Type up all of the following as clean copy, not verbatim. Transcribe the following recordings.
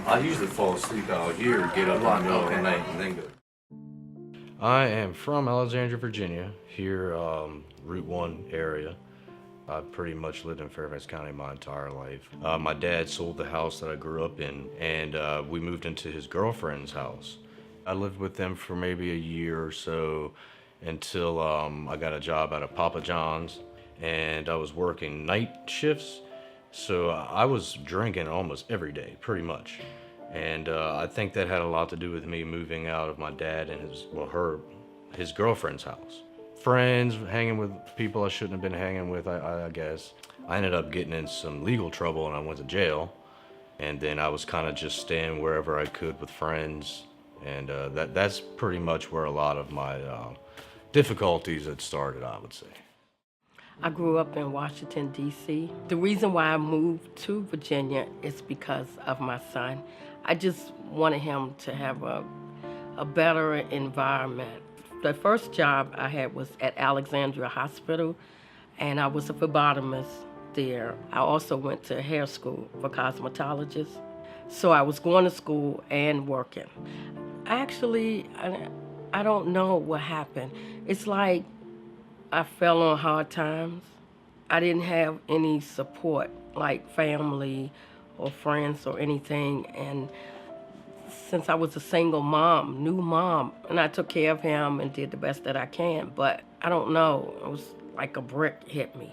I usually fall asleep out here, get up in the middle of the night, and then go. I am from Alexandria, Virginia, here, Route 1 area. I've pretty much lived in Fairfax County my entire life. My dad sold the house that I grew up in, and we moved into his girlfriend's house. I lived with them for maybe a year or so until I got a job at a Papa John's, and I was working night shifts, so I was drinking almost every day, pretty much. And I think that had a lot to do with me moving out of my dad and his girlfriend's house. Friends, hanging with people I shouldn't have been hanging with, I guess. I ended up getting in some legal trouble and I went to jail. And then I was kind of just staying wherever I could with friends. And that's pretty much where a lot of my difficulties had started, I would say. I grew up in Washington, D.C. The reason why I moved to Virginia is because of my son. I just wanted him to have a better environment. The first job I had was at Alexandria Hospital, and I was a phlebotomist there. I also went to hair school for cosmetologists. So I was going to school and working. Actually, I don't know what happened. It's like I fell on hard times. I didn't have any support, like family or friends or anything. And since I was a single mom, new mom, and I took care of him and did the best that I can, but I don't know, it was like a brick hit me.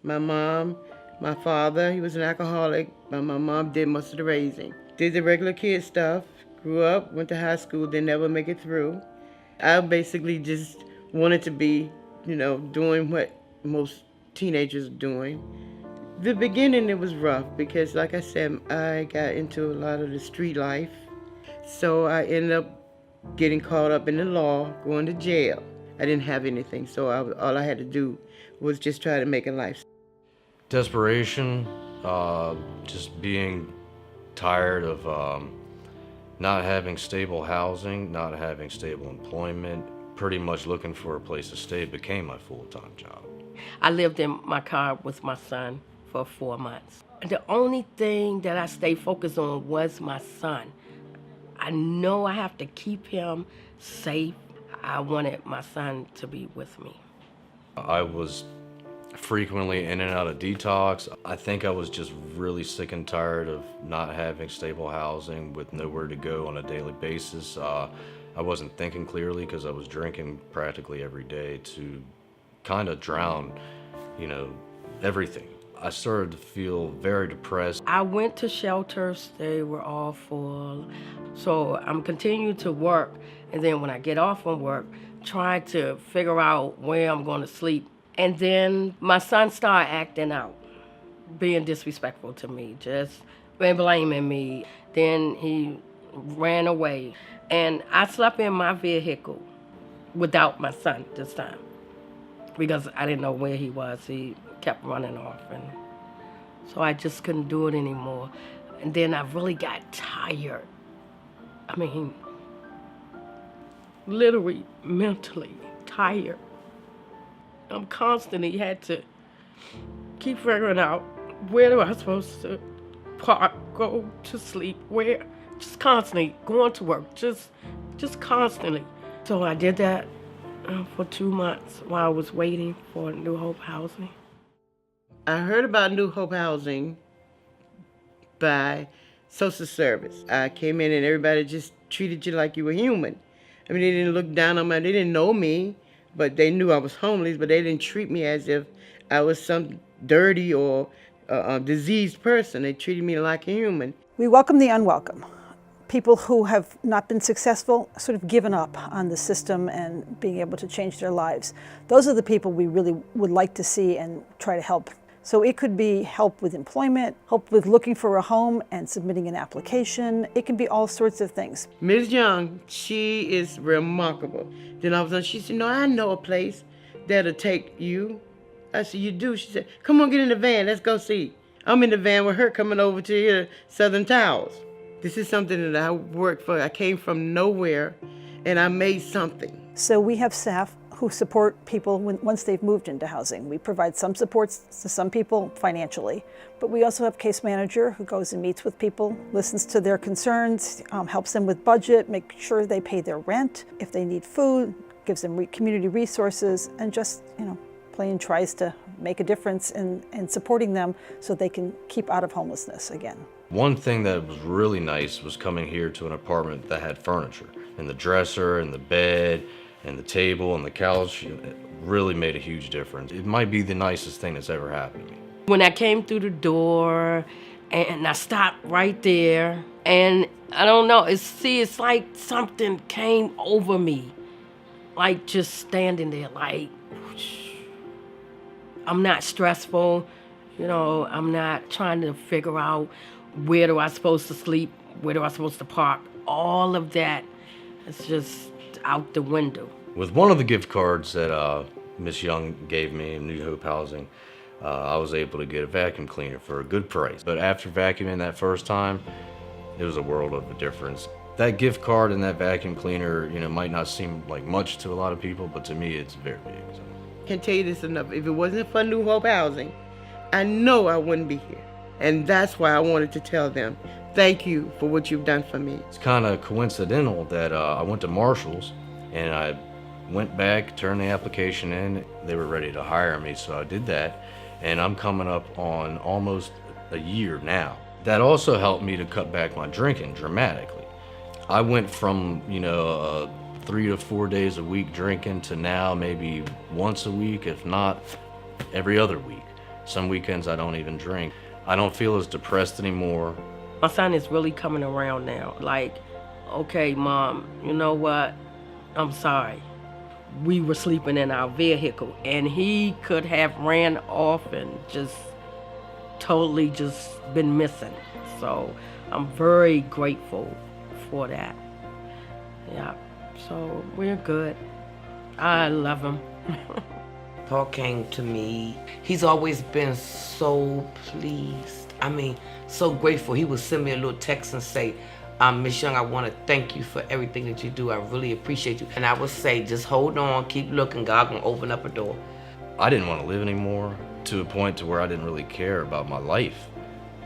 My mom, my father, he was an alcoholic, but my mom did most of the raising. Did the regular kid stuff, grew up, went to high school, didn't ever make it through. I basically just wanted to be, doing what most teenagers are doing. The beginning, it was rough because, like I said, I got into a lot of the street life. So I ended up getting caught up in the law, going to jail. I didn't have anything, so all I had to do was just try to make a life. Desperation, just being tired of not having stable housing, not having stable employment, pretty much looking for a place to stay became my full-time job. I lived in my car with my son for 4 months. The only thing that I stayed focused on was my son. I know I have to keep him safe. I wanted my son to be with me. I was frequently in and out of detox. I think I was just really sick and tired of not having stable housing with nowhere to go on a daily basis. I wasn't thinking clearly because I was drinking practically every day to kind of drown, everything. I started to feel very depressed. I went to shelters, they were all full. So I'm continuing to work, and then when I get off from work, try to figure out where I'm going to sleep. And then my son started acting out, being disrespectful to me, just blaming me. Then he ran away, and I slept in my vehicle without my son this time because I didn't know where he was. He kept running off, and so I just couldn't do it anymore. And then I really got tired. I mean, literally, mentally tired. I'm constantly had to keep figuring out where am I supposed to park, go to sleep, where, just constantly going to work, just constantly. So I did that for 2 months while I was waiting for New Hope Housing. I heard about New Hope Housing by social service. I came in and everybody just treated you like you were human. I mean, they didn't look down on me, they didn't know me, but they knew I was homeless, but they didn't treat me as if I was some dirty or diseased person. They treated me like a human. We welcome the unwelcome. People who have not been successful, sort of given up on the system and being able to change their lives. Those are the people we really would like to see and try to help. So it could be help with employment, help with looking for a home and submitting an application. It can be all sorts of things. Ms. Young, she is remarkable. Then all of a sudden she said, "No, I know a place that'll take you." I said, "You do?" She said, "Come on, get in the van, let's go see." I'm in the van with her coming over to here, Southern Towels. This is something that I worked for. I came from nowhere and I made something. So we have staff who support people once they've moved into housing. We provide some supports to some people financially, but we also have a case manager who goes and meets with people, listens to their concerns, helps them with budget, make sure they pay their rent, if they need food, gives them community resources, and just, plain tries to make a difference in supporting them so they can keep out of homelessness again. One thing that was really nice was coming here to an apartment that had furniture, and the dresser and the bed and the table and the couch. It really made a huge difference. It might be the nicest thing that's ever happened to me. When I came through the door and I stopped right there, and I don't know, it's like something came over me, like just standing there, like, I'm not stressful, I'm not trying to figure out where do I supposed to sleep, where do I supposed to park. All of that is just out the window. With one of the gift cards that Miss Young gave me in New Hope Housing, I was able to get a vacuum cleaner for a good price. But after vacuuming that first time, it was a world of a difference. That gift card and that vacuum cleaner, might not seem like much to a lot of people, but to me, it's very big. So. Can't tell you this enough. If it wasn't for New Hope Housing, I know I wouldn't be here. And that's why I wanted to tell them, thank you for what you've done for me. It's kind of coincidental that I went to Marshall's and I went back, turned the application in. They were ready to hire me, so I did that. And I'm coming up on almost a year now. That also helped me to cut back my drinking dramatically. I went from, 3 to 4 days a week drinking to now maybe once a week, if not every other week. Some weekends I don't even drink. I don't feel as depressed anymore. My son is really coming around now. Like, okay, Mom, you know what? I'm sorry. We were sleeping in our vehicle, and he could have ran off and just totally just been missing. So I'm very grateful for that. Yeah, so we're good. I love him. Paul came to me. He's always been so pleased. So grateful. He would send me a little text and say, Miss Young, I want to thank you for everything that you do. I really appreciate you. And I would say, just hold on, keep looking. God gonna open up a door. I didn't want to live anymore, to a point to where I didn't really care about my life.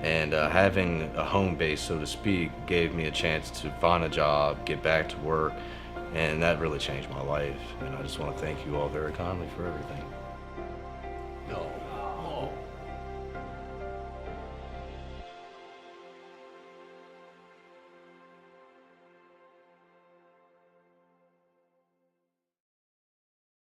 And having a home base, so to speak, gave me a chance to find a job, get back to work, and that really changed my life. And I just want to thank you all very kindly for everything.